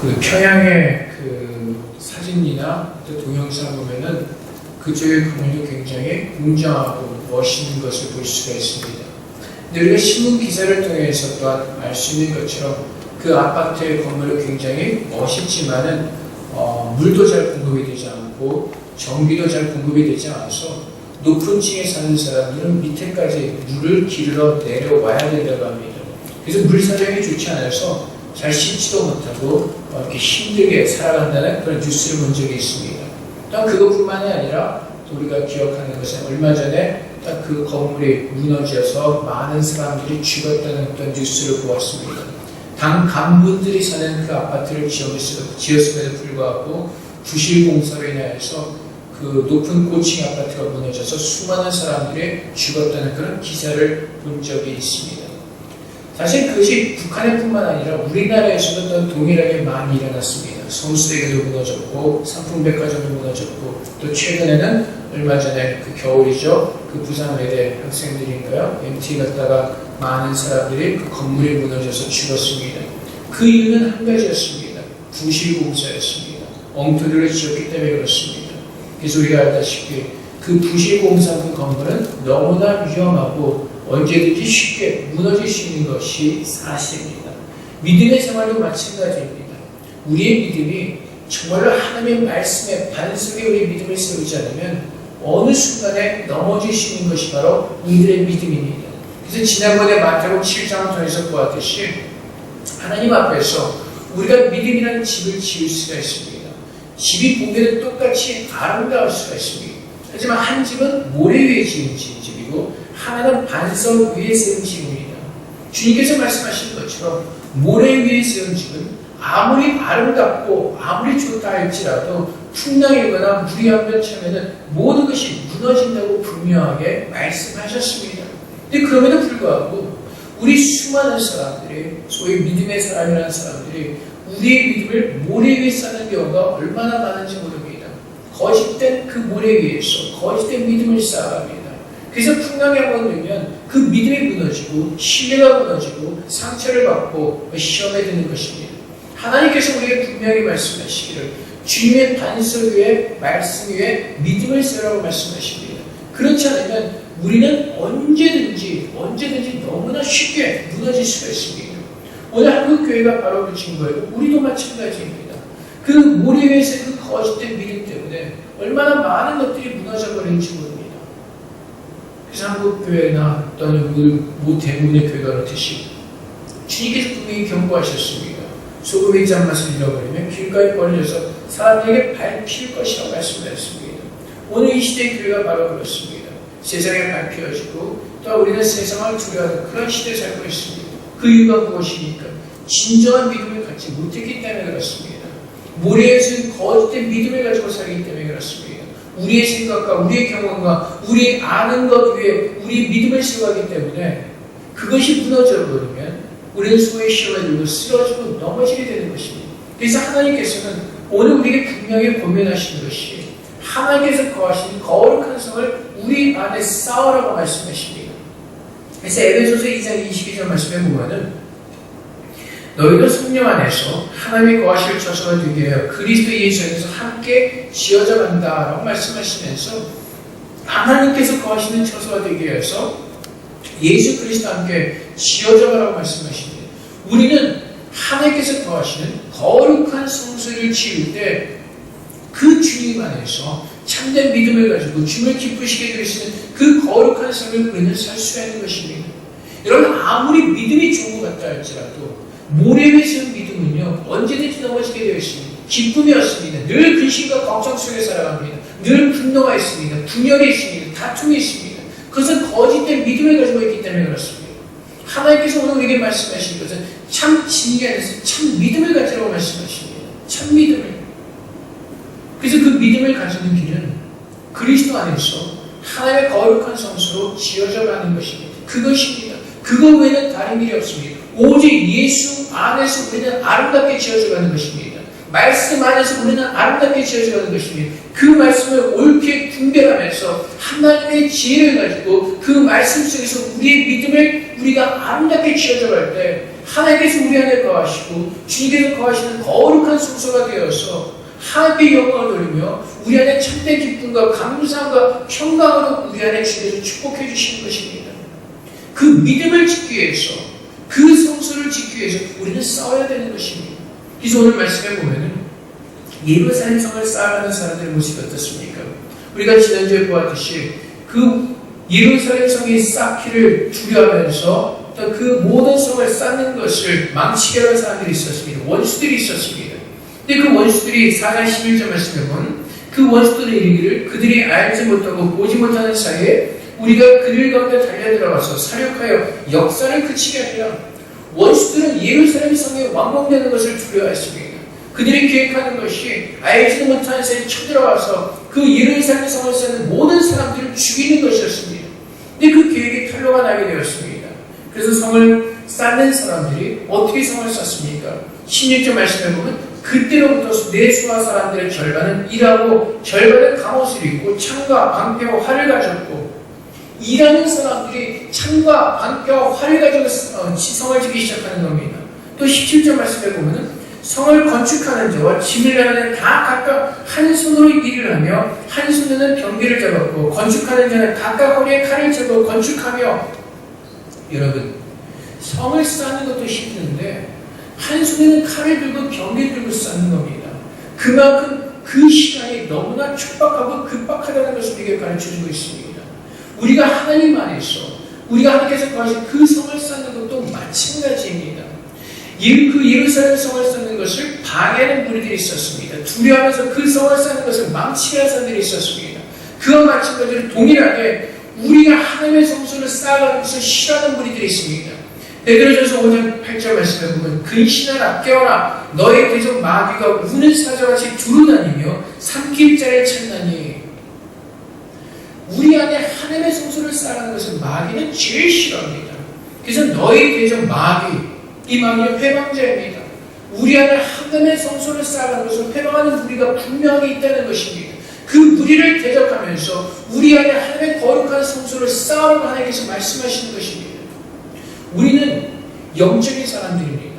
그 평양의 그 사진이나 동영상 보면은 그쪽의 건물이 굉장히 웅장하고 멋있는 것을 볼 수가 있습니다. 근데 우리가 신문 기사를 통해서 또한 알 수 있는 것처럼 그 아파트의 건물은 굉장히 멋있지만은 물도 잘 공급이 되지 않고 전기도 잘 공급이 되지 않아서 높은 층에 사는 사람들은 밑에까지 물을 기르러 내려와야 된다고 합니다. 그래서 물 사정이 좋지 않아서 잘 씻지도 못하고 이렇게 힘들게 살아간다는 그런 뉴스를 본 적이 있습니다. 또한 그것뿐만이 아니라 우리가 기억하는 것은 얼마 전에 딱 그 건물이 무너져서 많은 사람들이 죽었다는 어떤 뉴스를 보았습니다. 당 간부들이 사는 그 아파트를 지었음에도 불구하고 부실 공사로 인하여서 그 높은 고층 아파트가 무너져서 수많은 사람들이 죽었다는 그런 기사를 본 적이 있습니다. 사실 그것이 북한에 뿐만 아니라 우리나라에서도 또 동일하게 많이 일어났습니다. 성수대교도 무너졌고 삼풍백화점도 무너졌고 또 최근에는 얼마 전에 그 겨울이죠. 그 부산외대 학생들인가요? MT 갔다가 많은 사람들이 그 건물이 무너져서 죽었습니다. 그 이유는 한 가지였습니다. 부실공사였습니다. 엉터리를 지었기 때문에 그렇습니다. 그래서 우리가 알다시피 그 부실공사 그 건물은 너무나 위험하고 언제든지 쉽게 무너질 수 있는 것이 사실입니다. 믿음의 생활도 마찬가지입니다. 우리의 믿음이 정말로 하나님의 말씀에 반석에 우리의 믿음을 세우지 않으면 어느 순간에 넘어질 수 있는 것이 바로 우리들의 믿음입니다. 그래서 지난번에 마태복음 7장을 통해서 보았듯이 하나님 앞에서 우리가 믿음이라는 집을 지을 수가 있습니다. 집이 보기에는 똑같이 아름다울 수가 있습니다. 하지만 한 집은 모래 위에 지은 집이고 하나는 반석 위에 세운 집입니다. 주님께서 말씀하신 것처럼 모래 위에 세운 집은 아무리 아름답고 아무리 좋다 할지라도 풍랑이 오거나 물이 한번 차면은 모든 것이 무너진다고 분명하게 말씀하셨습니다. 근데 그럼에도 불구하고 우리 수많은 사람들이 소위 믿음의 사람이라는 사람들이 우리의 믿음을 모래 위에 쌓는 경우가 얼마나 많은지 모릅니다. 거짓된 그 모래 위에서 거짓된 믿음을 쌓아갑니다. 그래서 풍랑이 한번 들면 그 믿음이 무너지고 신뢰가 무너지고 상처를 받고 시험에 드는 것입니다. 하나님께서 우리에게 분명히 말씀하시기를 주님의 반석 위에 말씀 위에 믿음을 세우라고 말씀하십니다. 그렇지 않으면 우리는 언제든지 너무나 쉽게 무너질 수가 있습니다. 오늘 한국교회가 바로 그 증거이고 우리도 마찬가지입니다. 그 모래 위에서 그 거짓된 믿음 때문에 얼마나 많은 것들이 무너져 버리는지 모릅니다. 그래서 한국교회나 또는 모 대부분의 교회가 그렇듯이 주님께서 분명히 경고하셨습니다. 소금의 잔맛을 잃어버리면 길가에 버려져서 사람에게 밟힐 것이라고 말씀하셨습니다. 오늘 이 시대의 교회가 바로 그렇습니다. 세상에 밟혀지고 또 우리는 세상을 두려워하는 그런 시대에 살고 있습니다. 그 이유가 무엇입니까? 진정한 믿음을 갖지 못했기 때문에 그렇습니다. 모래에서는 거짓된 믿음을 가지고 살기 때문에 그렇습니다. 우리의 생각과 우리의 경험과 우리의 아는 것 위에 우리의 믿음을 세워가기 때문에 그것이 무너져 버리면 우리는 소의 시험에 들고 쓰러지고 넘어지게 되는 것입니다. 그래서 하나님께서는 오늘 우리에게 분명히 권면하시는 것이 하나님께서 거하시는 거룩한 성을 우리 안에 쌓으라고 말씀하십니다. 그래서 에베소서 2장 22절 말씀에 보면은 너희도 성령 안에서 하나님의 거하실 처소가 되게 하여 그리스도 예수 안에서 함께 지어져 간다라고 말씀하시면서 하나님께서 거하시는 처소가 되게 해서 예수 그리스도와 함께 지어져 가라고 말씀하십니다. 우리는 하나님께서 거하시는 거룩한 성소를 지을 때 그 주님 안에서 참된 믿음을 가지고 주님을 기쁘시게 되시는 그 거룩한 삶을 우리는 살 수가 있는 것입니다. 여러분 아무리 믿음이 좋은 것 같다 할지라도 모래 위에 세운 믿음은요 언제든지 넘어지게 되어 있습니다. 기쁨이 없습니다. 늘 근심과 걱정 속에 살아갑니다. 늘 분노가 있습니다. 분열이 있습니다. 다툼이 있습니다. 그것은 거짓된 믿음을 가지고 있기 때문에 그렇습니다. 하나님께서 오늘 우리에게 말씀하신 것은 참 진리 안에서 참 믿음을 가지라고 말씀하십니다. 참 믿음을. 그래서 그 믿음을 가지는 길은 그리스도 안에서 하나님의 거룩한 성소로 지어져 가는 것입니다. 그것입니다. 그거 외에는 다른 길이 없습니다. 오직 예수 안에서 우리는 아름답게 지어져 가는 것입니다. 말씀 안에서 우리는 아름답게 지어져 가는 것입니다. 그 말씀을 옳게 분별하면서 하나님의 지혜를 가지고 그 말씀 속에서 우리의 믿음을 우리가 아름답게 지어져 갈 때 하나님께서 우리 안에 거하시고 주님께서 거하시는 거룩한 성소가 되어서 하나님의 영광을 누리며 우리 안에 참된 기쁨과 감사함과 평강으로 우리 안에 주께서 축복해 주시는 것입니다. 그 믿음을 짓기 위해서, 그 성소를 짓기 위해서 우리는 싸워야 되는 것입니다. 그래서 오늘 말씀에 보면은 예루살렘 성을 쌓아가는 사람들의 모습이 어떻습니까? 우리가 지난주에 보았듯이 그 예루살렘 성이 쌓기를 두려워하면서 또 그 모든 성을 쌓는 것을 망치게 하는 사람들이 있었습니다. 원수들이 있었습니다. 근데 그 원수들이 4장 11절 말씀에 보면 그 원수들의 이르기를 그들이 알지 못하고 보지 못하는 사이에 우리가 그들 가운데 달려들어가서 사륙하여 역사를 그치게 하리라. 원수들은 예루살렘 성이 완공되는 것을 두려워했습니다. 그들이 계획하는 것이 알지도 못하는 사이에 쳐들어와서 그 예루살렘 성을 쌓는 모든 사람들을 죽이는 것이었습니다. 근데 그 계획이 탄로가 나게 되었습니다. 그래서 성을 쌓는 사람들이 어떻게 성을 쌓습니까? 16절 말씀에 보면 그때로부터 내수와 사람들의 절반은 일하고 절반은 갑옷을 입고 창과 방패와 활을 가졌고, 일하는 사람들이 창과 방패와 활을 가지고 성을 짓기 시작하는 겁니다. 또 17절 말씀에 보면 성을 건축하는 자와 짐을 나르는 다 각각 한 손으로 일을 하며 한 손에는 병기를 잡았고, 건축하는 자는 각각 허리에 칼을 차고 건축하며. 여러분, 성을 쌓는 것도 힘든데 한 손에는 칼을 들고 병기를 들고 쌓는 겁니다. 그만큼 그 시간이 너무나 촉박하고 급박하다는 것을 우리에게 가르쳐주고 있습니다. 우리가 하나님 안에서, 우리가 하나님께서 거하신 그 성을 쌓는 것도 마찬가지입니다. 그 예루살렘 성을 쌓는 것을 방해하는 무리들이 있었습니다. 두려워하면서 그 성을 쌓는 것을 망치게 하는 사람들이 있었습니다. 그와 마찬가지로 동일하게 우리가 하나님의 성소를 쌓아가는 것을 싫어하는 무리들이 있습니다. 베드로전서 5장 8절 말씀에 보면 근신하라 깨어라 너의 대적 마귀가 우는 사자같이 두루다니며 삼킬 자를 찾나니. 우리 안에 하나님의 성소를 쌓아가는 것을 마귀는 제일 싫어합니다. 그래서 너의 대적 마귀, 이 마귀는 회방자입니다. 우리 안에 하나님의 성소를 쌓아가는 것을 회방하는 무리가 분명히 있다는 것입니다. 그 무리를 대적하면서 우리 안에 하나님의 거룩한 성소를 쌓으라고 하나님께서 말씀하시는 것입니다. 우리는 영적인 사람들입니다.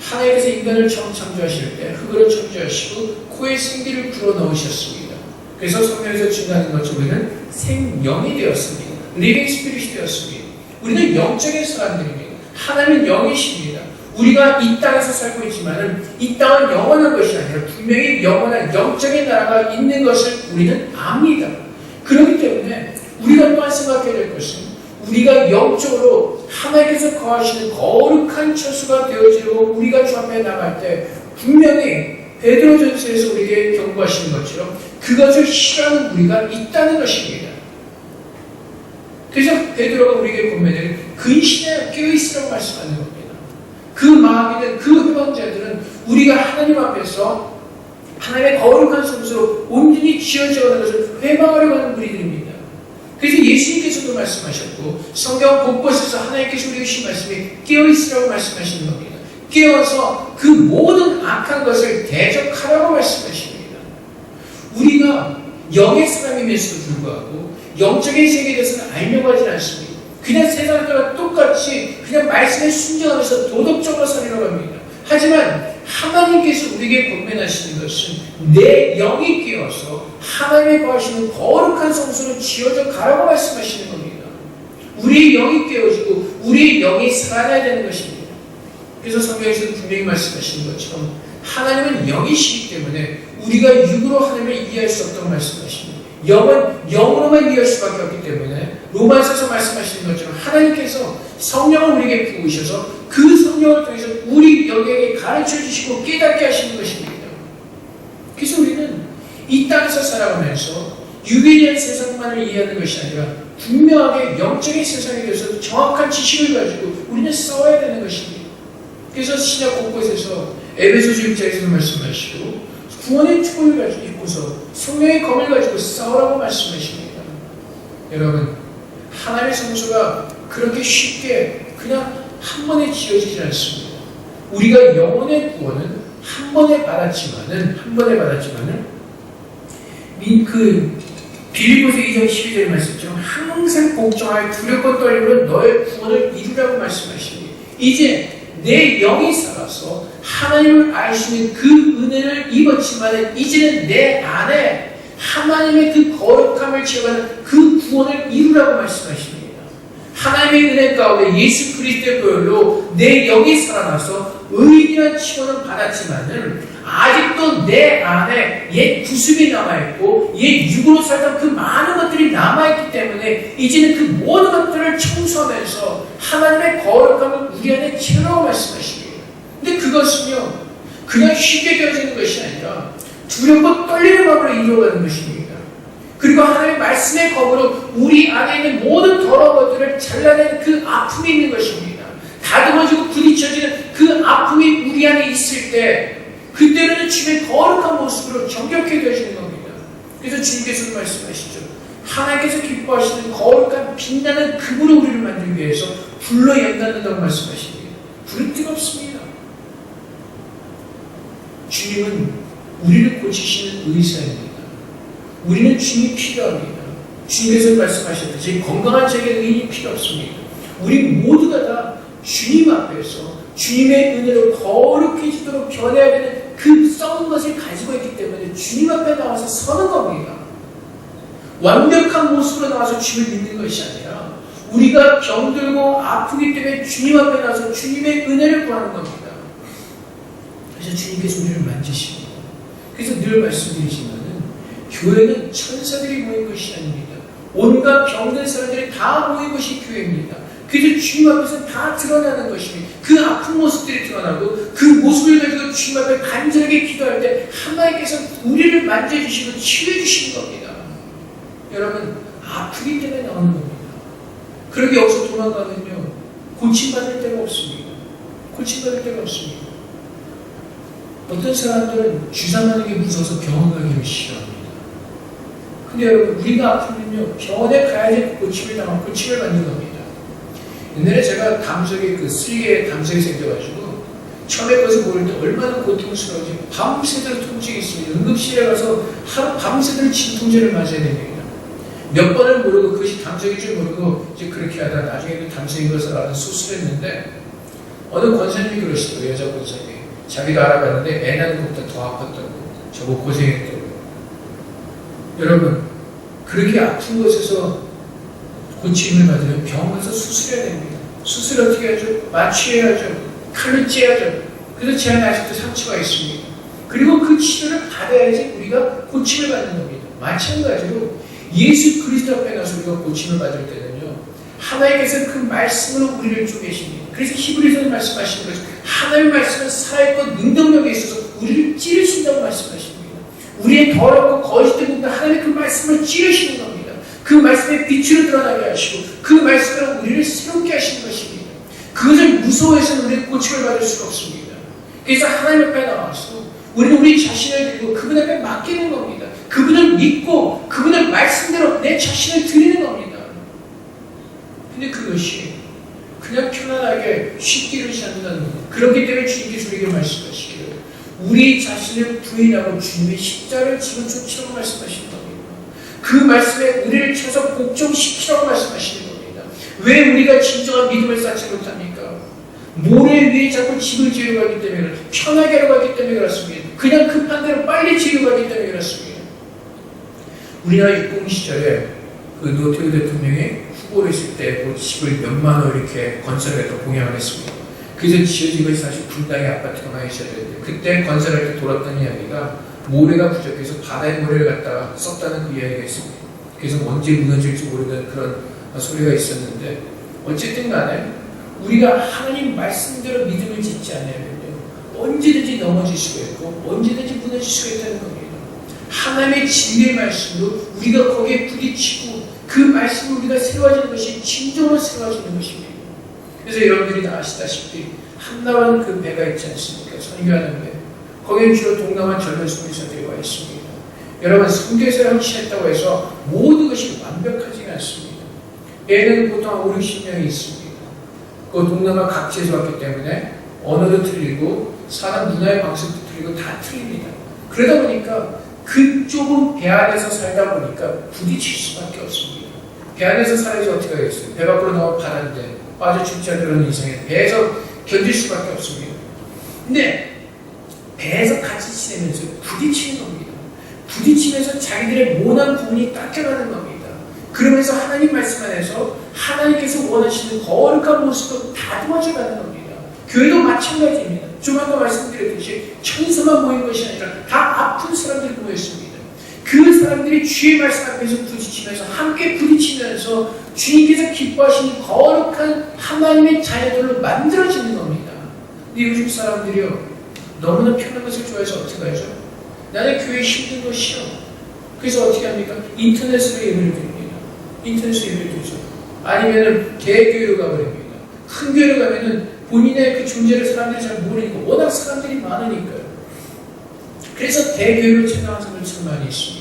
하나님께서 인간을 처음 창조하실 때 흙으로 창조하시고 코에 생기를 불어넣으셨습니다. 그래서 성경에서 증거하는 것처럼 우리는 생명이 되었습니다. 리빙 스피릿이 되었습니다. 우리는 영적인 사람들입니다. 하나님은 영이십니다. 우리가 이 땅에서 살고 있지만 이 땅은 영원한 것이 아니라 분명히 영원한 영적인 나라가 있는 것을 우리는 압니다. 그렇기 때문에 우리가 또한 생각해야 될 것은 우리가 영적으로 하나님께서 거하시는 거룩한 처소가 되어지고 우리가 주 앞에 나갈 때 분명히 베드로전서에서 우리에게 경고하시는 것처럼 그것을 싫어하는 우리가 있다는 것입니다. 그래서 베드로가 우리에게 보면 근신에 깨어있으라고 말씀하는 겁니다. 그 마귀는, 그 회방자들은 우리가 하나님 앞에서 하나님의 거룩한 성소로 온전히 지어져가는 것을 회방하려고 하는 무리들입니다. 그래서 예수님께서도 말씀하셨고 성경 곳곳에서 하나님께서 우리에게 주신 말씀이 깨어있으라고 말씀하시는 겁니다. 깨어서 그 모든 악한 것을 대적하라고 말씀하십니다. 우리가 영의 사람임에도 불구하고 영적인 세계에 대해서는 알려고 하지 않습니다. 그냥 세상과 똑같이 그냥 말씀에 순종하면서 도덕적으로 살려고 합니다. 하지만 하나님께서 우리에게 권면하시는 것은 내 영이 깨어서 하나님의 거하시는 거룩한 성소로 지어져 가라고 말씀하시는 겁니다. 우리의 영이 깨어지고 우리의 영이 살아나야 되는 것입니다. 그래서 성경에서도 분명히 말씀하시는 것처럼 하나님은 영이시기 때문에 우리가 육으로 하나님을 이해할 수 없다고 말씀하십니다. 영은 영으로만 이해할 수밖에 없기 때문에 로마서에서 말씀하시는 것처럼 하나님께서 성령을 우리에게 부으셔서 그 성령을 통해서 우리 영에게 가르쳐 주시고 깨닫게 하시는 것입니다. 그래서 우리는 이 땅에서 살아가면서 육에 대한 세상만을 이해하는 것이 아니라 분명하게 영적인 세상에 대해서 정확한 지식을 가지고 우리는 싸워야 되는 것입니다. 그래서 신약 곳곳에서 에베소서 6장에서 말씀하시고 구원의 축복을 가지고 입고서 성령의 검을 가지고 싸우라고 말씀하십니다. 여러분, 하나님의 성소가 그렇게 쉽게 그냥 한 번에 지어지지 않습니다. 우리가 영혼의 구원은 한 번에 받았지만은 빌립보서 2장 12절 말씀처럼 항상 복종하여 두렵고 떨림으로 너의 구원을 이루라고 말씀하십니다. 이제 내 영이 살아서 하나님을 알 수 있는 그 은혜를 입었지만 이제는 내 안에 하나님의 그 거룩함을 체험하는 그 구원을 이루라고 말씀하십니다. 하나님의 은혜 가운데 예수 그리스도의 보혈로 내 영이 살아나서 의인이라는 칭호는 받았지만은 아직도 내 안에 옛 구습이 남아있고 옛 육으로 살던 그 많은 것들이 남아있기 때문에 이제는 그 모든 것들을 청소하면서 하나님의 거룩함을 우리 안에 채우라고 말씀하십니다. 근데 그것은요 그냥 쉽게 되어지는 것이 아니라 두렵고 떨리는 마음으로 이루어가는 것입니다. 그리고 하나님의 말씀의 검으로 우리 안에 있는 모든 더러운 것들을 잘라내는 그 아픔이 있는 것입니다. 다듬어지고 부딪혀지는 그 아픔이 우리 안에 있을 때 그때는 주님의 거룩한 모습으로 정결케 되어지는 겁니다. 그래서 주님께서도 말씀하시죠. 하나님께서 기뻐하시는 거룩한 빛나는 금으로 우리를 만들기 위해서 불로 연단한다고 말씀하십니다. 불은 뜨겁습니다. 주님은 우리를 고치시는 의사입니다. 우리는 주님이 필요합니다. 주님께서 말씀하셨듯이 건강한 자에게 의인이 필요 없습니다. 우리 모두가 다 주님 앞에서 주님의 은혜로 거룩해지도록 변해야 되는 그 썩은 것을 가지고 있기 때문에 주님 앞에 나와서 서는 겁니다. 완벽한 모습으로 나와서 주님을 믿는 것이 아니라 우리가 병들고 아프기 때문에 주님 앞에 나와서 주님의 은혜를 구하는 겁니다. 그래서 주님께서 우리를 만지십니다. 그래서 늘 말씀드리지만은 교회는 천사들이 모인 것이 아닙니다. 온갖 병든 사람들이 다 모인 것이 교회입니다. 그래서 주님 앞에서 다 드러나는 것입니다. 그 아픈 모습들이 드러나고 그 모습을 가지고 주님 앞에 간절하게 기도할 때 하나님께서 우리를 만져주시고 치유해주시는 겁니다. 여러분 아프기 때문에 나오는 겁니다. 그러게 여기서 도망가면요 고침받을 데가 없습니다. 고침받을 데가 없습니다. 어떤 사람들은 주사맞는 게 무서워서 병원 가기를 싫어합니다. 근데 여러분 우리가 아프면요 병원에 가야지 고침을 당하고 고침을 받는 겁니다. 옛날에 제가 담석에 그 슬개에 담석이 생겨가지고 처음에 그것을 모를 때 얼마나 고통스러운지 밤새도록 통증이 있습니다. 응급실에 가서 하루 밤새도록 진통제를 맞아야 됩니다. 몇 번을 모르고 그것이 담석인 줄 모르고 이제 그렇게 하다 나중에는 담석인 것을 알아서 수술했는데 어느 권사님이 그러시더라고요. 여자 권사님이 자기도 알아봤는데 애 낳는 것보다 더 아팠다고 저보고 고생했다고. 여러분 그렇게 아픈 곳에서 고침을 받으면 병원 가서 수술해야 됩니다. 수술 어떻게 하죠? 마취해야죠. 칼로 째야죠. 그래서 제 안에 아직도 상처가 있습니다. 그리고 그 치료를 받아야지 우리가 고침을 받는 겁니다. 마찬가지로 예수 그리스도 앞에 가서 우리가 고침을 받을 때는요 하나님께서 그 말씀으로 우리를 쪼개십니다. 그래서 히브리서는 말씀하시는 거죠. 하나님의 말씀은 살아있고 능동력에 있어서 우리를 찌르신다고 말씀하십니다. 우리의 더럽고 거짓된 부분을 하나님의 그 말씀을 찌르시는 겁니다. 그 말씀의 빛으로 드러나게 하시고 그 말씀으로 우리를 새롭게 하시는 것입니다. 그것을 무서워해서는 우리는 고침을 받을 수가 없습니다. 그래서 하나님 앞에 나와서 우리는 우리 자신을 들고 그분 앞에 맡기는 겁니다. 그분을 믿고 그분의 말씀대로 내 자신을 드리는 겁니다. 근데 그것이 그냥 편안하게 쉽게 이루지 않는다는 겁니다. 그렇기 때문에 주님께서 우리에게 말씀하시기를 우리 자신을 부인하고 주님의 십자가를 지고 쫓으라고 말씀하시는 겁니다. 그 말씀에 우리를 쳐서 복종시키라고 말씀하시는 겁니다. 왜 우리가 진정한 믿음을 쌓지 못합니까? 모래 위에 자꾸 집을 지으려고 하기 때문에 편하게 하려고 하기 때문에 그렇습니다. 그냥 급한 대로 빨리 지으려고 하기 때문에 그렇습니다. 우리나라 육공 시절에 그 노태우 대통령이 후보로 있을 때 그 집을 몇만 원 이렇게 건설해서 공약을 했습니다. 그래서 지어진 것이 사실 분당의 아파트가 많이 있었는데 그때 건설할 때 돌았던 이야기가 모래가 부족해서 바다에 모래를 갖다가 썼다는 그 이야기가 있습니다. 그래서 언제 무너질지 모르는 그런 소리가 있었는데 어쨌든 간에 우리가 하나님 말씀대로 믿음을 짓지 않으면요 언제든지 넘어질 수가 있고 언제든지 무너질 수가 있다는 겁니다. 하나님의 진리의 말씀으로 우리가 거기에 부딪히고 그 말씀으로 우리가 새로워지는 것이 진정으로 새로워지는 것입니다. 그래서 여러분들이 다 아시다시피 한나라는 그 배가 있지 않습니까? 선교하는 배. 거기는 주로 동남아 젊은 선교사들이 와 있습니다. 여러분 선교사를 헌신했다고 해서 모든 것이 완벽하지가 않습니다. 배는 보통 5, 60명이 있습니다. 그 동남아 각지에서 왔기 때문에 언어도 틀리고 사람 문화의 방식도 틀리고 다 틀립니다. 그러다 보니까 그 좁은 배 안에서 살다 보니까 부딪힐 수밖에 없습니다. 배 안에서 살아야지 어떻게 하겠어요? 배 밖으로 나와 바다인데 빠져 죽지 않는 이상에 배에서 견딜 수밖에 없습니다. 근데 배에서 같이 지내면서 부딪히는 겁니다. 부딪히면서 자기들의 모난 부분이 닦여가는 겁니다. 그러면서 하나님 말씀 안에서 하나님께서 원하시는 거룩한 모습도 다듬어져가는 겁니다. 교회도 마찬가지입니다. 좀 아까 말씀드렸듯이 천사만 모인 것이 아니라 다 아픈 사람들이 모였습니다. 그 사람들이 주의 말씀 앞에서 부딪히면서 함께 부딪히면서 주님께서 기뻐하시는 거룩한 하나님의 자녀들로 만들어지는 겁니다. 근데 요즘 사람들이요, 너무나 편한 것을 좋아해서 어떻게 하죠? 나는 교회 힘든 거 싫어. 그래서 어떻게 합니까? 인터넷으로 예배를 드립니다. 인터넷으로 예배를 드리죠. 아니면은 대교회로 가버립니다. 큰 교회로 가면은 본인의 그 존재를 사람들이 잘 모르니까, 워낙 사람들이 많으니까요. 그래서 대교회로 찾아가는 사람들 참 많이 있습니다.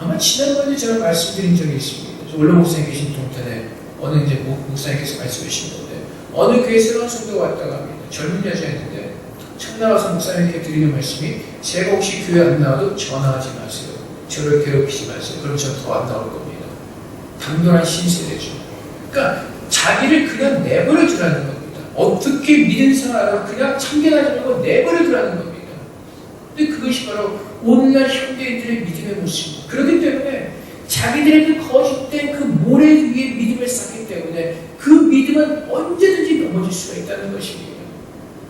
아마 지난번에 제가 말씀드린 적이 있습니다. 원로 목사님 계신 동탄에 어느 이제 목사님께서 말씀해 주신 건데, 어느 교회 새로운 성도가 왔다가 합니다. 젊은 여자였는데 처음 나와서 목사님께 드리는 말씀이, 제가 혹시 교회 안 나와도 전화하지 마세요. 저를 괴롭히지 마세요. 그럼 저 더 안 나올 겁니다. 당돌한 신세대죠. 그러니까 자기를 그냥 내버려 두라는 겁니다. 어떻게 믿은 생활을 그냥 참견하지 말고 내버려 두라는 겁니다. 근데 그것이 바로 오늘날 현대인들의 믿음의 모습입니다. 그렇기 때문에 자기들의 그 거짓된 그 모래 위에 믿음을 쌓기 때문에 그 믿음은 언제든지 넘어질 수가 있다는 것입니다.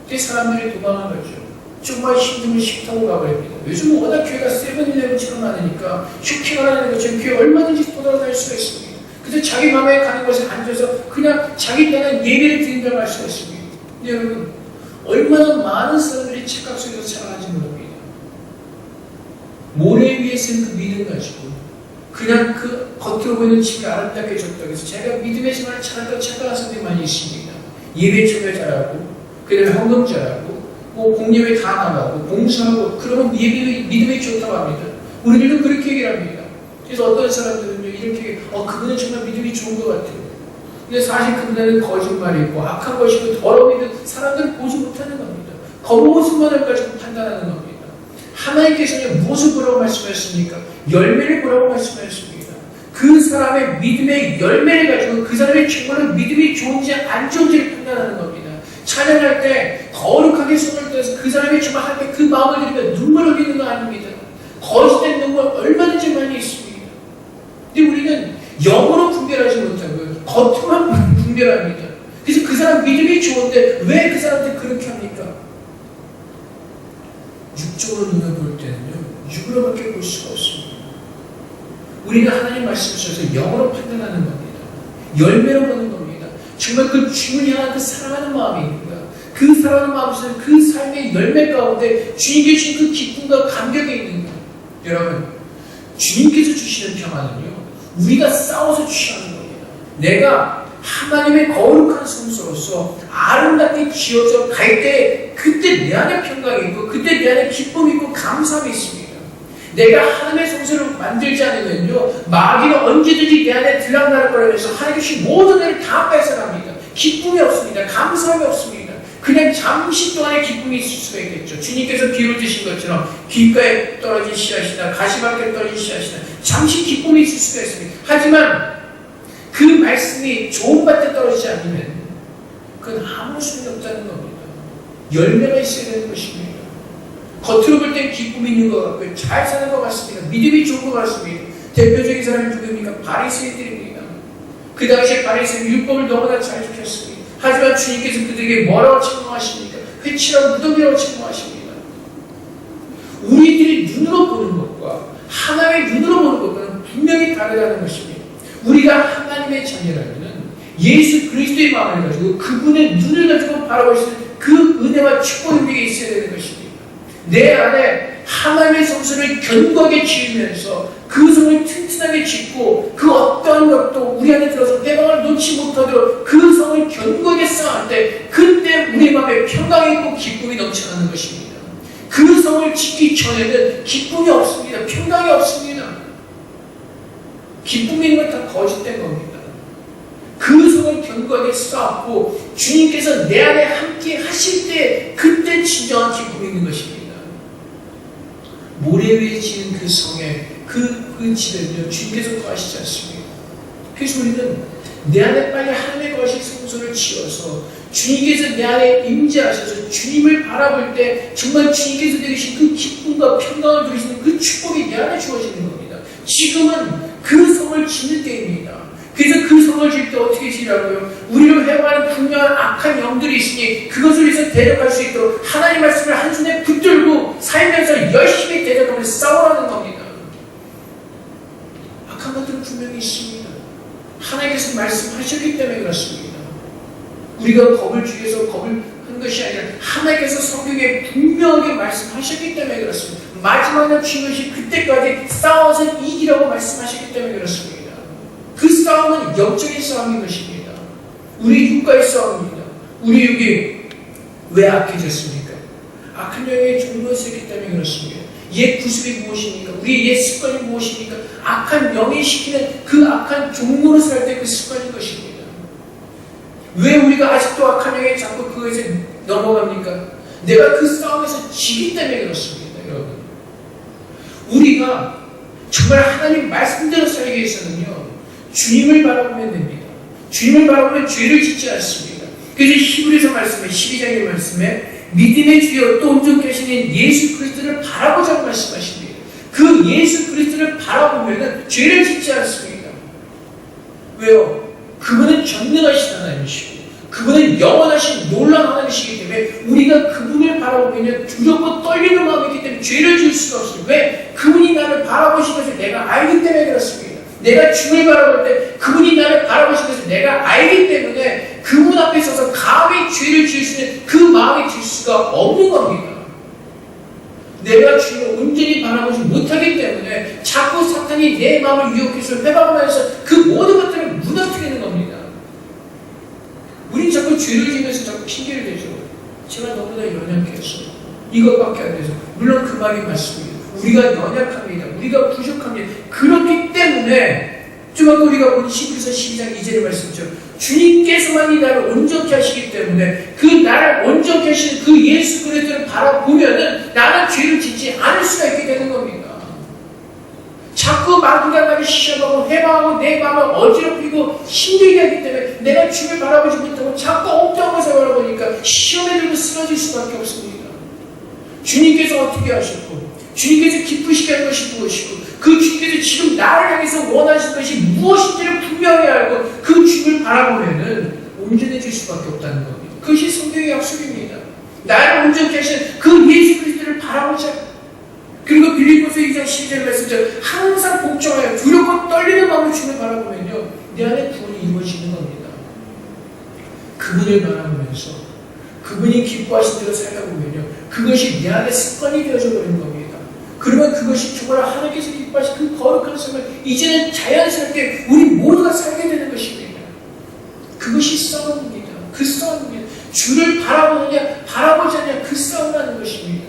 그때 사람들이 도망을 가죠. 정말 힘들면 식타고 가버립니다. 요즘 워낙 교회가 세븐일레븐처럼 많으니까 쇼핑을 하는 것처럼 교회 얼마든지 돌아다닐 수가 있습니다. 그래서 자기 마음에 가는 곳에 앉아서 그냥 자기 딴에 예배를 드린다고 할 수가 있습니다. 근데 여러분, 얼마나 많은 사람들이 착각 속에서 살아가는지 모릅니다. 모래 위에 쓴 그 믿음 가지고 그냥 그 겉으로 보이는 집이 아름답게 줬다고 해서 제가 믿음의 생활을 잘한다고 착각하는 사람들이 많이 있습니다. 예배 참여 잘하고, 그 다음에 헌금 잘하고, 뭐 공예회 다 나가고 봉사하고, 그러면 믿음이 좋다고 합니다. 우리들도 그렇게 얘기를 합니다. 그래서 어떤 사람들은요, 이렇게 그분은 정말 믿음이 좋은 것 같아요. 근데 사실 그분은 거짓말이고 악한 것이고 더러움이고 사람들을 보지 못하는 겁니다. 겉모습만을 가지고 판단하는 겁니다. 하나님께서는 무엇을 보라고 말씀하셨습니까? 열매를 보라고 말씀하셨습니다. 그 사람의 믿음의 열매를 가지고 그 사람의 정말로 믿음이 좋은지 안 좋은지를 판단하는 겁니다. 찬양할 때 거룩하게 손을 떼서 그 사람이 정말 할 때 그 마음을 들이며 눈물을 흘리는 거 아닙니다. 거짓된 눈물 얼마든지 많이 있습니다. 근데 우리는 영으로 분별하지 못하고요, 겉으로만 분별합니다. 그래서 그 사람 믿음이 좋은데 왜 그 사람한테 그렇게 합니까? 육적으로 눈을 볼 때는요, 육으로밖에 볼 수가 없습니다. 우리는 하나님 말씀을 영으로 판단하는 겁니다. 열매로 보는 겁니다. 정말 그 주님을 향한 그 사랑하는 마음입니다. 그 사랑하는 마음에서 그 삶의 열매 가운데 주님께 주신 그 기쁨과 감격이 있는 거예요. 여러분, 주님께서 주시는 평안은요, 우리가 싸워서 취하는 겁니다. 내가 하나님의 거룩한 성소로서 아름답게 지어져 갈 때 그때 내 안에 평강이 있고 그때 내 안에 기쁨이 있고 감사함이 있습니다. 내가 하나님의 성소를 만들지 않으면요, 마귀는 언제든지 내 안에 들락날락 거리면서 하나님이 모든 애를 다 뺏어갑니다. 기쁨이 없습니다. 감사함이 없습니다. 그냥 잠시 동안의 기쁨이 있을 수가 있겠죠. 주님께서 비를 드신 것처럼 귓가에 떨어진 씨앗이나 가시밭에 떨어진 씨앗이나 잠시 기쁨이 있을 수가 있습니다. 하지만 그 말씀이 좋은 밭에 떨어지지 않으면 그건 아무 소용이 없다는 겁니다. 열매가 있어야 되는 것입니다. 겉으로 볼 땐 기쁨이 있는 것 같고요, 잘 사는 것 같습니다. 믿음이 좋은 것 같습니다. 대표적인 사람이 누구입니까? 바리새인들입니다. 그 당시에 바리새인 율법을 너무나 잘 지켰습니다. 하지만 주님께서 그들에게 뭐라고 책망하십니까? 회치라고 무덤이라고 책망하십니다. 우리들이 눈으로 보는 것과 하나님의 눈으로 보는 것과는 분명히 다르다는 것입니다. 우리가 하나님의 자녀라면 예수 그리스도의 마음을 가지고 그분의 눈을 가지고 바라보시는 그 은혜와 축복이 우리에게 있어야 되는 것입니다. 내 안에 하나님의 성소를 견고하게 지으면서 그 성을 튼튼하게 짓고 그 어떠한 것도 우리 안에 들어서 해방을 놓지 못하도록 그 성을 견고하게 쌓을 때 그때 우리 마음에 평강이 있고 기쁨이 넘쳐나는 것입니다. 그 성을 짓기 전에는 기쁨이 없습니다. 평강이 없습니다. 기쁨이 있는 건 다 거짓된 겁니다. 그 성을 견고하게 쌓고 주님께서 내 안에 함께 하실 때 그때 진정한 기쁨이 있는 것입니다. 모래 위에 지은 그 성에 그 집에는요, 주님께서 거하시지 않습니다. 그래서 우리는 내 안에 빨리 하나님의 것이 성소를 지어서 주님께서 내 안에 임재하셔서 주님을 바라볼 때 정말 주님께서 내리신 그 기쁨과 평강을 누리시는 그 축복이 내 안에 주어지는 겁니다. 지금은 그 성을 짓는 때입니다. 그래서 그 성을 지을 때 어떻게 지으라고요? 우리를 회방하는 분명한 악한 영들이 있으니 그것을 위해서 대적할 수 있도록 하나님 말씀을 한 손에 붙들고 살면서 열심히 대적하면서 싸우라는 겁니다. 악한 것들은 분명히 있습니다. 하나님께서 말씀하셨기 때문에 그렇습니다. 우리가 겁을 주기위해서 겁을 한 것이 아니라 하나님께서 성경에 분명하게 말씀하셨기 때문에 그렇습니다. 마지막에 주신 것이 그때까지 싸워서 이기라고 말씀하셨기 때문에 그렇습니다. 그 싸움은 영적인 싸움인 것입니다. 우리 육과의 싸움입니다. 우리 육이 왜 악해졌습니까? 악한 영의 종로에 있기 때문에 그렇습니다. 옛 구습이 무엇입니까? 우리의 옛 습관이 무엇입니까? 악한 영이 시키는 그 악한 종로로 살 때 그 습관인 것입니다. 왜 우리가 아직도 악한 영에 자꾸 그것에 넘어갑니까? 내가 그 싸움에서 지기 때문에 그렇습니다. 여러분, 우리가 정말 하나님 말씀대로 살기 위해서는요, 주님을 바라보면 됩니다. 주님을 바라보면 죄를 짓지 않습니다. 그래서 히브리서 말씀에 12장의 말씀에 믿음의 주여 또 온전케 하시는 예수 그리스도를 바라보자고 말씀하십니다. 그 예수 그리스도를 바라보면 죄를 짓지 않습니다. 왜요? 그분은 전능하신 하나님이시고 그분은 영원하신 놀라운 하나님이시기 때문에 우리가 그분을 바라보면 두렵고 떨리는 마음이 있기 때문에 죄를 지을 수가 없습니다. 왜? 그분이 나를 바라보신 것을 내가 알기 때문에 그렇습니다. 내가 주를 바라볼 때 그분이 나를 바라보신 것을 내가 알기 때문에 그분 앞에 서서 감히 죄를 지을 수 있는 그 마음이 들 수가 없는 겁니다. 내가 주를 온전히 바라보지 못하기 때문에 자꾸 사탄이 내 마음을 유혹해서 회방하면서 그 모든 것들을 무너뜨리는 겁니다. 우린 자꾸 죄를 지면서 자꾸 핑계를 대죠. 제가 너무나 연약해서 이것밖에 안 돼서. 물론 그 말이 맞습니다. 우리가 연약합니다. 우리가 부족합니다. 그렇기 때문에 좀 아까 우리가 본 히브리서 12장 2절의 말씀이죠. 주님께서만이 나를 온전케 하시기 때문에 그 나를 온전케 하시는 그 예수 그리스도를 바라보면은 나는 죄를 짓지 않을 수가 있게 되는 겁니다. 자꾸 마귀가 나를 시험하고 해방하고 내 마음을 어지럽히고 힘들게 하기 때문에 내가 주를 바라보지 못하고 자꾸 엉뚱한 것을 바라보니까 시험에 들고 쓰러질 수밖에 없습니다. 주님께서 어떻게 하셨고 주님께서 기쁘시게 하는 것이 무엇이고 그 주님께서 지금 나를 향해서 원하시는 것이 무엇인지를 분명히 알고 그 주님을 바라보면은 온전해질 수밖에 없다는 겁니다. 그것이 성경의 약속입니다. 나를 온전케 하시는 그 예수 그리스도를 바라보자. 그리고 빌립보서 2장 12절 말씀처럼 항상 복종하여 두렵고 떨리는 마음으로 주님을 바라보면요 내 안에 구원이 이루어지는 겁니다. 그분을 바라보면서 그분이 기뻐하신 대로 살다 보면요 그것이 내 안에 습관이 되어져 버리는 겁니다. 그러면 그것이 정말 하나님께서 기뻐하신 그 거룩한 삶을 이제는 자연스럽게 우리 모두가 살게 되는 것입니다. 그것이 싸움입니다. 그 싸움입니다. 주를 바라보느냐 바라보지 않느냐 그 싸움이라는 것입니다.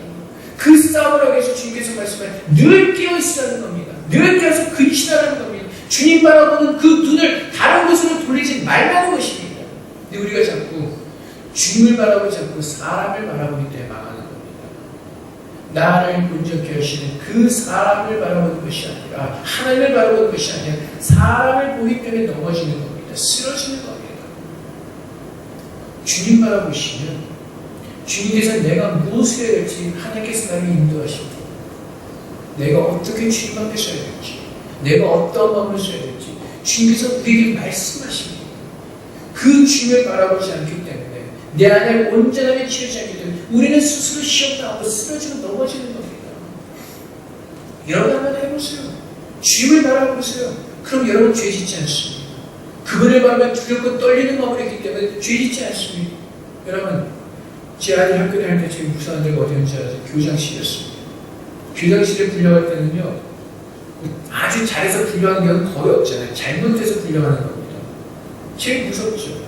그 싸움을 하기 위해서 주님께서 말씀하신 늘 깨어있으라는 겁니다. 늘 깨어서 근신하라는 겁니다. 주님 바라보는 그 눈을 다른 곳으로 돌리지 말라는 것입니다. 근데 우리가 자꾸 주님을 바라보지 않고 사람을 바라보기 때문에 망하는 겁니다. 나를 온전케 하시는 그 사람을 바라보는 것이 아니라 하나님을 바라보는 것이 아니라 사람을 보기 때문에 넘어지는 겁니다. 쓰러지는 겁니다. 주님 바라보시면 주님께서 내가 무엇을 해야 될지 하나님께서 나를 인도하시고 내가 어떻게 주님 앞에 서야 될지 내가 어떤 마음을 써야 될지 주님께서 우리에게 말씀하십니다. 그 주님을 바라보지 않기 때문에 내 안에 온전함에 취하지 않기 때문에 우리는 스스로 시험당하고 쓰러지고 넘어지는 겁니다. 여러분 한번 해보세요. 주님을 바라보세요. 그럼 여러분 죄 짓지 않습니다. 그분을 바라보면 두렵고 떨리는 마음을 했기 때문에 죄 짓지 않습니다. 여러분 제 아들 학교 다닐 때 제일 무서운 데가 어디였는지 알아서 교장실이었습니다. 교장실에 불려갈 때는요 아주 잘해서 불려가는 경우는 거의 없잖아요. 잘못해서 불려가는 겁니다. 제일 무섭죠.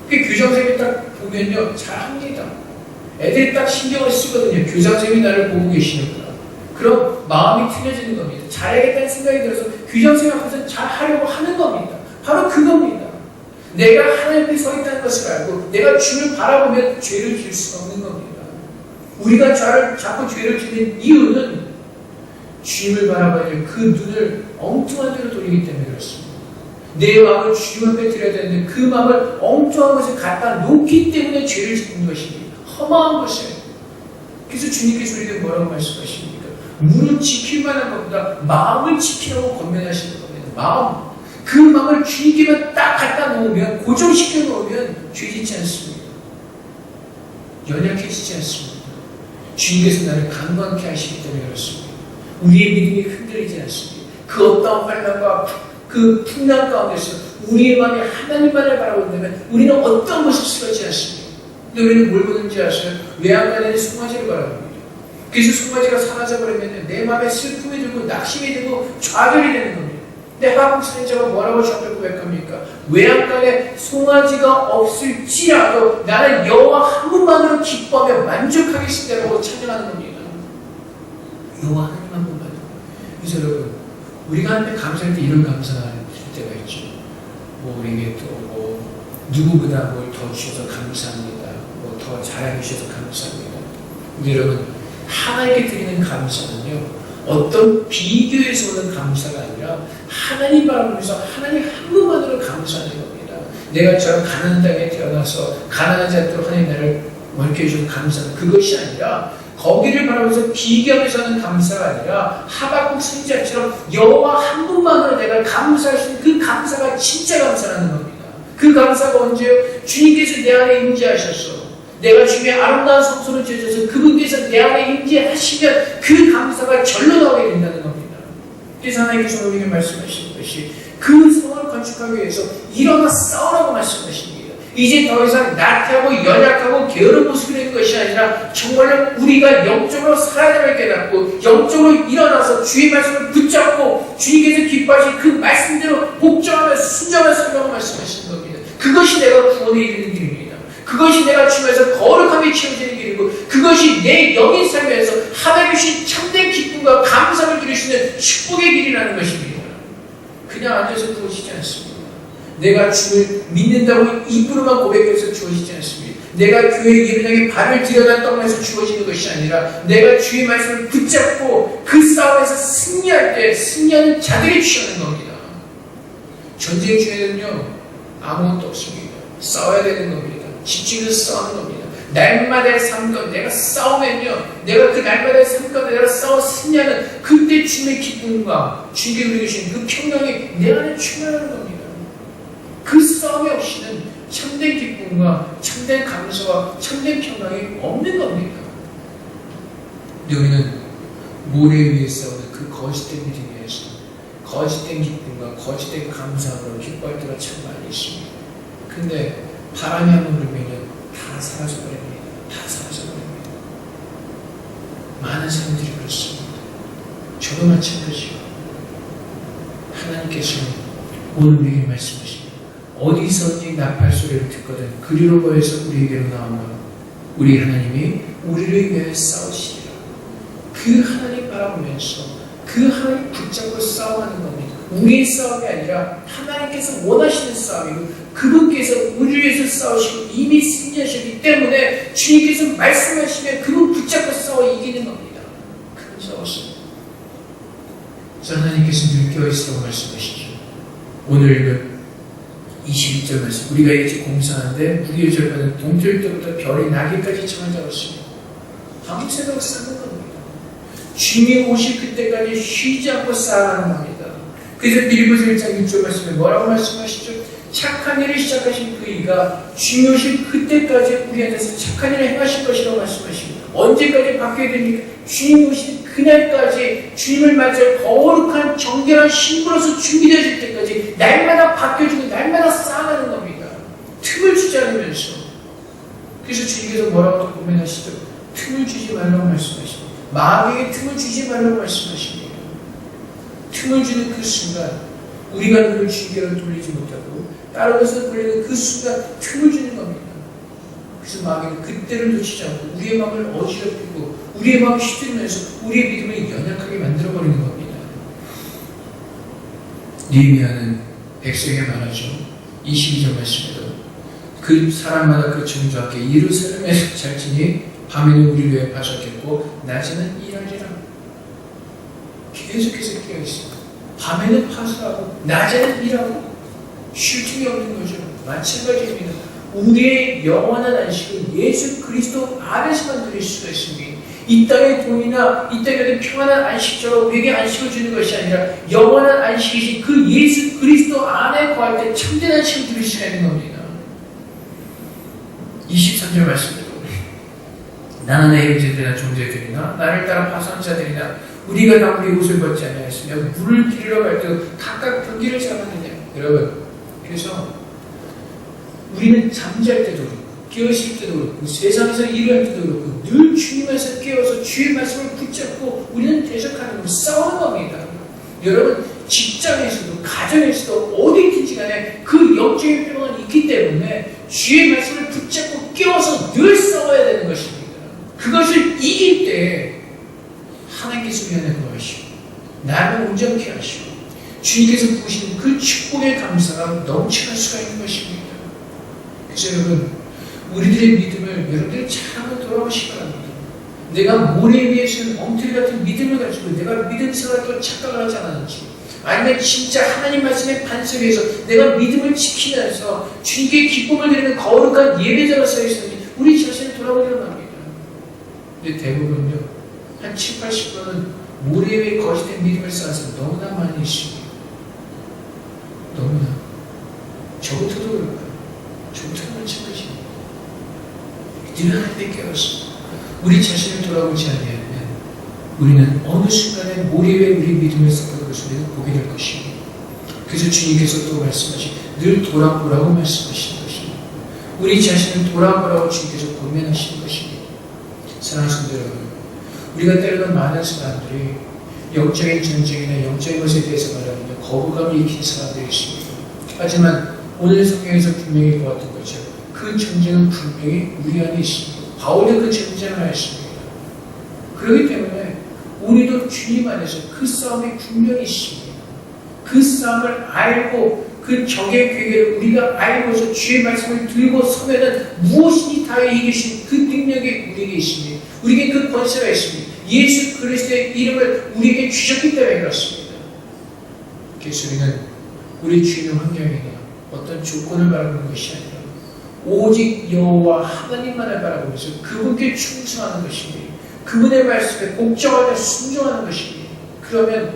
그 교장선생님이 딱 보면요 잘합니다. 애들이 딱 신경을 쓰거든요. 교장선생님이 나를 보고 계시는구나. 그럼 마음이 틀려지는 겁니다. 잘해야겠다는 생각이 들어서 교장선생님 앞에서 잘하려고 하는 겁니다. 바로 그겁니다. 내가 하나님 앞에 서 있다는 것을 알고 내가 주를 바라보면 죄를 지을 수가 없는 겁니다. 우리가 자꾸 죄를 짓는 이유는 주님을 바라봐야 될 그 눈을 엉뚱한 데로 돌리기 때문에 그렇습니다. 내 마음을 주님 앞에 드려야 되는데 그 마음을 엉뚱한 것에 갖다 놓기 때문에 죄를 짓는 것입니다. 허망한 것이에요. 그래서 주님께서 우리에게 뭐라고 말씀하십니까? 문을 지킬 만한 것보다 마음을 지키라고 권면하시는 겁니다. 마음. 그 마음을 주님께만 딱 갖다 놓으면, 고정시켜 놓으면 죄짓지 않습니다. 연약해지지 않습니다. 주님께서 나를 강건케 하시기 때문에 그렇습니다. 우리의 믿음이 흔들리지 않습니다. 그 어떠한 환난과 그 풍랑 가운데서 우리의 마음이 하나님만을 바라본다면 우리는 어떤 모습 쓰러지지 않습니다. 근데 우리는 뭘 보는지 아세요? 외양간에는 송아지를 바라봅니다. 그래서 송아지가 사라져버리면 내 마음에 슬픔이 들고 낙심이 들고 좌절이 되는 겁니다. 근데 하박국 선지자가 뭐라고 저한테 고백합니까? 외양간에 송아지가 없을지라도 나는 여호와 한 분만으로 기뻐하며 만족하겠습니다라고 찬양하는 겁니다. 여호와 하나님 한 분만. 그래서 여러분, 우리가 한테 감사할 때 이런 감사할 때가 있죠. 뭐 우리에게 또 뭐 누구보다 뭘 더 주셔서 감사합니다. 뭐 더 잘해 주셔서 감사합니다. 근데 여러분, 하나님께 드리는 감사는요, 어떤 비교에서 오는 감사가 아니라 하나님 바라보면서 하나님 한 분만으로 감사하는 겁니다. 내가 저런 가난한 땅에 태어나서 가난하지 않도록 하나님 나를 멀게 해주셔서 감사하는 그것이 아니라 거기를 바라보면서 비교하면서 하는 감사가 아니라 하박국 선지자처럼 여호와 한 분만으로 내가 감사할 수 있는 그 감사가 진짜 감사라는 겁니다. 그 감사가 언제요? 주님께서 내 안에 임재하셔서 내가 주님의 아름다운 성소를 지어줘서 그분께서 내 안에 임재하시면 그 감사가 절로 나오게 된다는 겁니다. 그래서 하나님께서 우리에게 말씀하시는 것이 그 성을 건축하기 위해서 일어나 싸우라고 말씀하십니다. 이제 더 이상 나태하고 연약하고 게으른 모습이 되는 것이 아니라 정말로 우리가 영적으로 살아야 됨을 깨닫고 영적으로 일어나서 주의 말씀을 붙잡고 주님께서 기뻐하신 그 말씀대로 복종하며 순종하며 살라고 말씀하시는 겁니다. 그것이 내가 구원에 이르는 길입니다. 그것이 내가 주면서 거룩함이 채워지는 길이고 그것이 내 영의 삶에서 하나님 주신 참된 기쁨과 감사를 누릴 수 있는 축복의 길이라는 것입니다. 그냥 앉아서 주어지지 않습니다. 내가 주를 믿는다고 입으로만 고백해서 주어지지 않습니다. 내가 교회 예배당에 발을 들여다 떠나서 주어지는 것이 아니라 내가 주의 말씀을 붙잡고 그 싸움에서 승리할 때 승리하는 자들이 취하는 겁니다. 전쟁 중에는요 아무것도 없습니다. 싸워야 되는 겁니다. 집중해서 싸우는 겁니다. 날마다의 삶 가운데 내가 싸우면요 내가 그 날마다의 삶 가운데 내가 싸워 승리하는 그때 주님의 기쁨과 주님께 우리에게 주신 그 평강이 내 안에 충만하는 겁니다. 그 싸움이 없이는 참된 기쁨과 참된 감사와 참된 평강이 없는 겁니다. 근데 우리는 모래 위에 싸우는 그 거짓된 믿음에서 거짓된 기쁨과 거짓된 감사로 기뻐할 때가 참 많이 있습니다. 근데 바람이 한번 불면 다 사라져버립니다. 다 사라져버립니다. 많은 사람들이 그렇습니다. 저도 마찬가지요. 하나님께서는 오늘 우리에게 말씀하십니다. 어디서든지 나팔 소리를 듣거든 그리로 거해서 우리에게로 나오면 우리 하나님이 우리를 위해 싸우시리라. 그 하나님 바라보면서 그 하나님 붙잡고 싸움하는 겁니다. 우리의 싸움이 아니라 하나님께서 원하시는 싸움이고 그분께서 우리를 위해서 싸우시고 이미 승리하셨기 때문에 주님께서 말씀하시면 그분 붙잡고 싸워 이기는 겁니다. 그분 싸웠습니다. 그래서 하나님께서 늘 깨어있으라고 말씀하시죠. 오늘 읽은 21절 말씀 우리가 이제 공사하는데 우리의 절반은 동절 때부터 별이 나기까지 청을 잡았습니다. 밤새도록 쌓는 겁니다. 주님이 오실 그때까지 쉬지 않고 쌓아가는 겁니다. 그래서 빌립보서 1장 6절 말씀에 뭐라고 말씀하시죠? 착한 일을 시작하신 그 이가 주님이 오실 그때까지 우리 안에서 착한 일을 행하실 것이라고 말씀하십니다. 언제까지 바뀌어야 됩니까? 주님이 오실 그날까지 주님을 맞을 거룩한 정결한 신부로서 준비되어질 때까지 날마다 바뀌어지고 날마다 쌓아가는 겁니다. 틈을 주지 않으면서. 그래서 주님께서 뭐라고 고민하시죠? 틈을 주지 말라고 말씀하십니다. 마귀에게 틈을 주지 말라고 말씀하십니다. 틈을 주는 그 순간 우리가 눈을 주님께로 돌리지 못하고 다른 것을 돌리는 그 순간 틈을 주는 겁니다. 그래서 마귀는 그때를 놓치지 않고 우리의 마음을 어지럽히고 우리의 마음을 휘두르면서 우리의 믿음을 연약하게 만들어버리는 겁니다. 느헤미야는 백성에게 말하죠. 22절 말씀에도 그 사람마다 그 정주하게 예루살렘에서 잘지니 밤에는 우리를 위해 파수하겠고 낮에는 일하리라. 계속해서 깨어있습니다. 밤에는 파수하고 낮에는 일하고 쉴 틈이 없는 거죠. 마찬가지입니다. 우리의 영원한 안식은 예수 그리스도 안에서만 누릴 수가 있습니다. 이 땅의 돈이나 이 땅의 평안한 안식처럼 우리에게 안식을 주는 것이 아니라 영원한 안식이신 그 예수 그리스도 안에 거할 때 참된 안식을 누릴 수가 있는 겁니다. 23절 말씀대로 나는 내 형제들이나 종제들이나 나를 따라 파송자들이나 우리가 나무리 옷을 벗지 아니하였으며 물을 기르러 갈 때도 각각 분기를 잡았느냐. 여러분, 그래서 우리는 잠잘 때도 그렇고 깨어있을 때도 그렇고 세상에서 일할 때도 그렇고 늘 주님에서 깨어서 주의 말씀을 붙잡고 우리는 대적하는 걸 싸우는 겁니다. 여러분, 직장에서도 가정에서도 어디든지 간에 그 영적인 평안이 있기 때문에 주의 말씀을 붙잡고 깨어서 늘 싸워야 되는 것입니다. 그것을 이길 때 하나님께서 우리 안에 거하시고 나를 온전케 하시고 주님께서 부으시는 그 축복의 감사가 넘쳐날 수가 있는 것입니다. 그래서 여러분, 우리들의 믿음을 여러분들이 잘 한번 돌아보시기 바랍니다. 내가 모래 위에 서는 엉터리 같은 믿음을 가지고 내가 믿음 생활을 착각을 하지 않았는지, 아니면 진짜 하나님 말씀의 반석 위에서 내가 믿음을 지키면서 주님께 기쁨을 드리는 거룩한 예배자로 서 있었는지 우리 자신을 돌아보려고 합니다. 근데 대부분요, 한 7, 80%는 모래 위에 거짓된 믿음을 쌓아서 너무나 많이 있습니다. 너무나. 저부터도 그럴까요? 저부터도 마찬가지입니다. 늘 하나님께 깨어서 우리 자신을 돌아보지 아니하면 우리는 어느 순간에 모래 위에 우리 믿음을 쌓는 것을 우리가 보게 될 것입니다. 그래서 주님께서 또 말씀하신 늘 돌아보라고 말씀하시는 것입니다. 우리 자신을 돌아보라고 주님께서 권면하시는 것입니다. 사랑하는 성도 여러분, 우리가 때로는 많은 사람들이 영적인 전쟁이나 영적인 것에 대해서 말하면 거부감을 익힌 사람들이 있습니다. 하지만 오늘 성경에서 분명히 보았던 거죠. 그 전쟁은 분명히 우리 안에 있습니다. 바울이 그 전쟁을 하였습니다. 그렇기 때문에 우리도 주님 안에서 그 싸움이 분명히 있습니다. 그 싸움을 알고 그 적의 괴계를 우리가 알고서 주의 말씀을 들고 서면은 무엇이니 다 이기신 그 능력이 우리에게 있습니다. 우리에게 그 권세가 있습니다. 예수 그리스도의 이름을 우리에게 주셨기 때문에 그렇습니다. 그래서 우리는 우리 주인의 환경이나 어떤 조건을 바라보는 것이 아니라 오직 여호와 하나님만을 바라보면서 그분께 충성하는 것입니다. 그분의 말씀에 복종하며 순종하는 것입니다. 그러면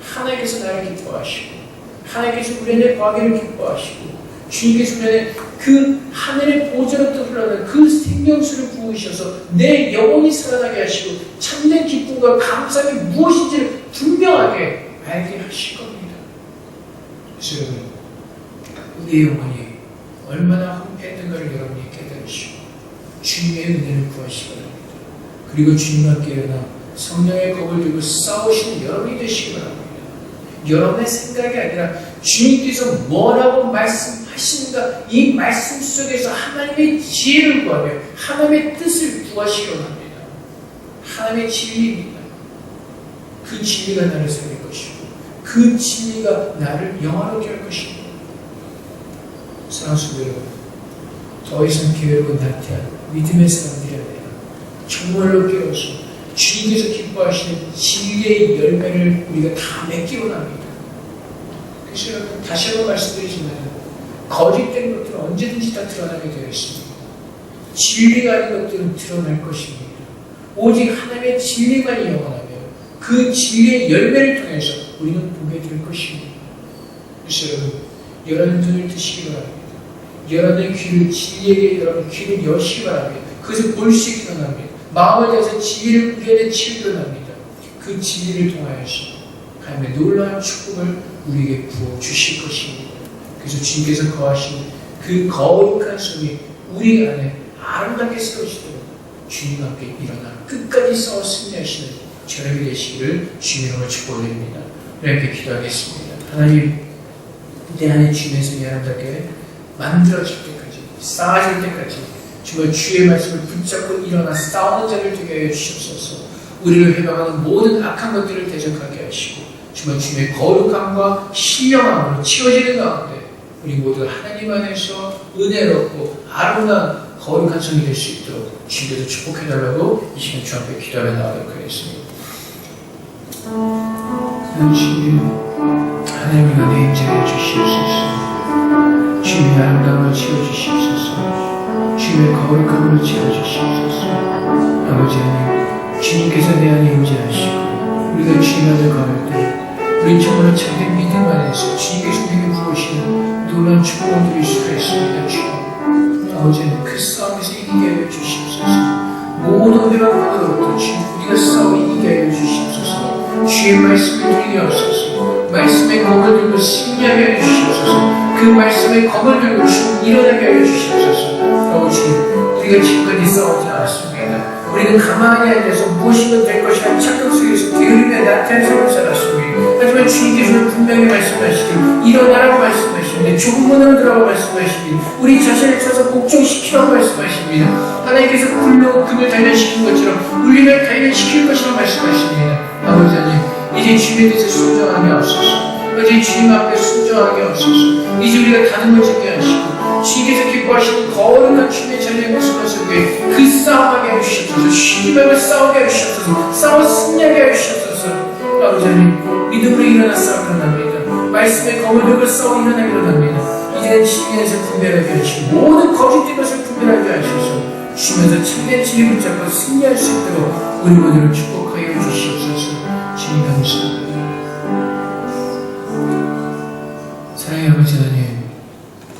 하나님께서 나를 기뻐하시고 하나님께서 우리 안에 거하기를 기뻐하시고 주님께서 우리 안에 그 하늘의 보좌로부터 흘러나는 그 생명수를 부으셔서 내 영혼이 살아나게 하시고 참된 기쁨과 감사함이 무엇인지를 분명하게 알게 하실 겁니다. 그래서 여러분, 우리의 영혼이 얼마나 황폐했던가를 여러분이 깨달으시고 주님의 은혜를 구하시기 바랍니다. 그리고 주님과 함께 일어나 성령의 겁을 들고 싸우시는 여러분이 되시기 바랍니다. 여러분의 생각이 아니라 주님께서 뭐라고 말씀하시는가, 이 말씀 속에서 하나님의 지혜를 구하며 하나님의 뜻을 구하시기 원합니다. 하나님의 진리입니다. 그 진리가 나를 살릴 것이고 그 진리가 나를 영화롭게 할 것입니다. 사랑하는 성도 여러분, 더 이상 게으르고 나태한 믿음의 사람들이 아니라 정말로 깨어서 주님께서 기뻐하시는 진리의 열매를 우리가 다 맺기 원합니다. 그래서 여러분, 다시 한번 말씀드리지만 거짓된 것들은 언제든지 다 드러나게 되어 있습니다. 진리가 아닌 것들은 드러날 것입니다. 오직 하나님의 진리만이 영원하며 그 진리의 열매를 통해서 우리는 보게 될 것입니다. 그래서 여러분, 여러분 눈을 뜨시기 바랍니다. 여러분의 귀를 진리에게 여러분 귀를 여시기 바랍니다. 그것을 볼 수 있게 원합니다. 마음을 다해서 진리를 우리 안에 치우려 합니다. 그 진리를 통하여서 하나님의 놀라운 축복을 우리에게 부어주실 것입니다. 그래서 주님께서 거하시는 그 거룩한 손이 우리 안에 아름답게 세워지도록 주님과 함께 일어나 끝까지 싸워 승리하시는 저녁이 되시기를 주님의 이름으로 축복드립니다. 이렇게 기도하겠습니다. 하나님, 내 안에 주님의 손이 아름답게 만들어질 때까지, 쌓아질 때까지 정말 주의 말씀을 붙잡고 일어나 싸우는 자를 되게 하여 주시옵소서. 우리를 해방하는 모든 악한 것들을 대적하게 하시고 정말 주님의 거룩함과 신령함으로 채워지는 가운데 우리 모두 하나님 안에서 은혜롭고 아름다운 거룩한 성이 될 수 있도록 주님께서 축복해달라고 이 시간 주 앞에 기도하며 나아가도록 하겠습니다. 주님, 하나님의 은혜 임재해 주시옵소서. 주님의 아름다움을 채워주시옵소서. 주님의 거룩함을 채워주시옵소서. 아버지 하나님, 주님께서 내 안에 임재하시고 우리가 주님 안에 거할 때 우리 정말 참된 믿음 안에서 주님께서 우리에게 부으시는 놀라운 축복을 드릴 수가 있습니다. 주님, 아버지 하나님, 그 싸움에서 이기게 하여 주시옵소서. 모든 회방문으로부터 주님, 우리가 싸워 이기게 하여 주시옵소서. 주의 말씀을 들리게 하옵소서. 말씀의 검을 들고 승리하게 하여 주시옵소서. 그 말씀의 검을 들고 주님 일어나게 하여 주시옵소서. 아버지, 우리가 지금까지 싸우지 않았습니다. 우리는 가만히 앉아서 무엇이든 될 것이라는 착각 속에서 게으르며 나태한 삶을 살았습니다. 하지만 주님께서는 분명히 말씀하시길 일어나라고 말씀하십니다. 좁은 문으로 들어가고 말씀하십니다. 우리 자신을 쳐서 복종시키라고 말씀하십니다. 하나님께서 불로 금을 단련시킨 것처럼 우리를 단련시킬 것이라고 말씀하십니다. 아버지 하나님, 이제 주님의 뜻에 순종하게 하옵소서. 이제 주님 앞에 순종하게 하옵소서. 이제 우리가 다듬어지게 하시고 주님께서 기뻐하시는 거룩한 주님의 자리에 모습 속에 그 싸움하게 해주시옵소서. 주님을 싸우게 해주시옵소서. 싸워 승리하게 해주시옵소서. 아버지 하나님, 믿음으로 일어나 싸우게 일어납니다. 말씀의 검을 들고 싸워 일어나게 일어납니다. 이제는 진리에서 분별하게 하시고 모든 거짓된 것을 분별하게 하셔서 주면서 참된 진리 붙잡고 승리할 수 있도록 우리 모두를 축복하여 주시옵소서. 주님 감사합니다. 사랑의 아버지 하나님,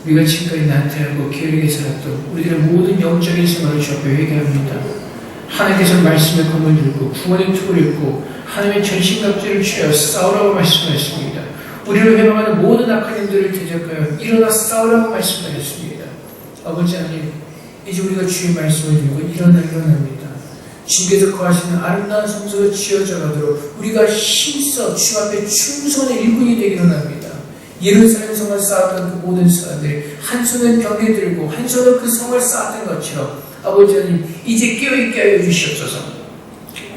우리가 지금까지 나태하고 게으르게 살았던 우리들의 모든 영적인 생활을 주 앞에 회개합니다. 하나님께서 말씀의 검을 들고 구원의 톱을 입고 하나님의 전신갑주를 취하여 싸우라고 말씀하셨습니다. 우리를 회방하는 모든 악한 힘들을 대적하여 일어나 싸우라고 말씀하셨습니다. 아버지 하나님, 이제 우리가 주의 말씀을 들고 일어납니다. 주께서 거하시는 아름다운 성소로 지어져 가도록 우리가 힘써 주 앞에 충성의 일꾼이 되기로 합니다. 예루살렘 성을 쌓았던 그 모든 사람들이 한 손은 벽에 들고 한 손은 그 성을 쌓았던 것처럼 아버지 하나님, 이제 깨어있게 하여 주시옵소서.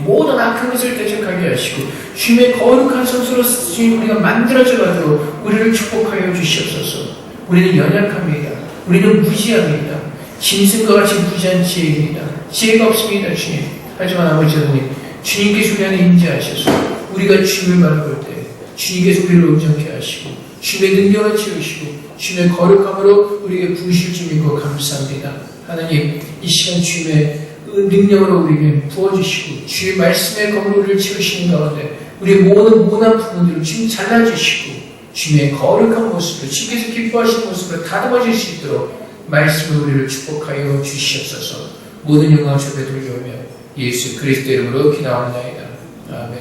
모든 악한 것을 대적하게 하시고 주님의 거룩한 성소로 주님 우리가 만들어져 가도록 우리를 축복하여 주시옵소서. 우리는 연약합니다. 우리는 무지합니다. 짐승과 같이 무지한 지혜입니다. 지혜가 없습니다, 주님. 하지만 아버지 하나님, 주님께서 우리 안에 임재하셔서 우리가 주님을 바라볼 때 주님께서 우리를 온전케 하시고 주님의 능력을 채우시고 주님의 거룩함으로 우리에게 부으실 줄 믿고 감사합니다. 하나님, 이 시간 주님의 능력으로 우리에게 부어주시고 주의 말씀의 검으로 우리를 채우시는 가운데 우리의 모든 모난 부분들을 주님 잘라주시고 주님의 거룩한 모습을 주께서 기뻐하시는 모습을 다듬어질 수 있도록 말씀으로 우리를 축복하여 주시옵소서. 모든 영광을 주께 돌려오며 예수 그리스도 이름으로 기도하옵나이다. 아멘.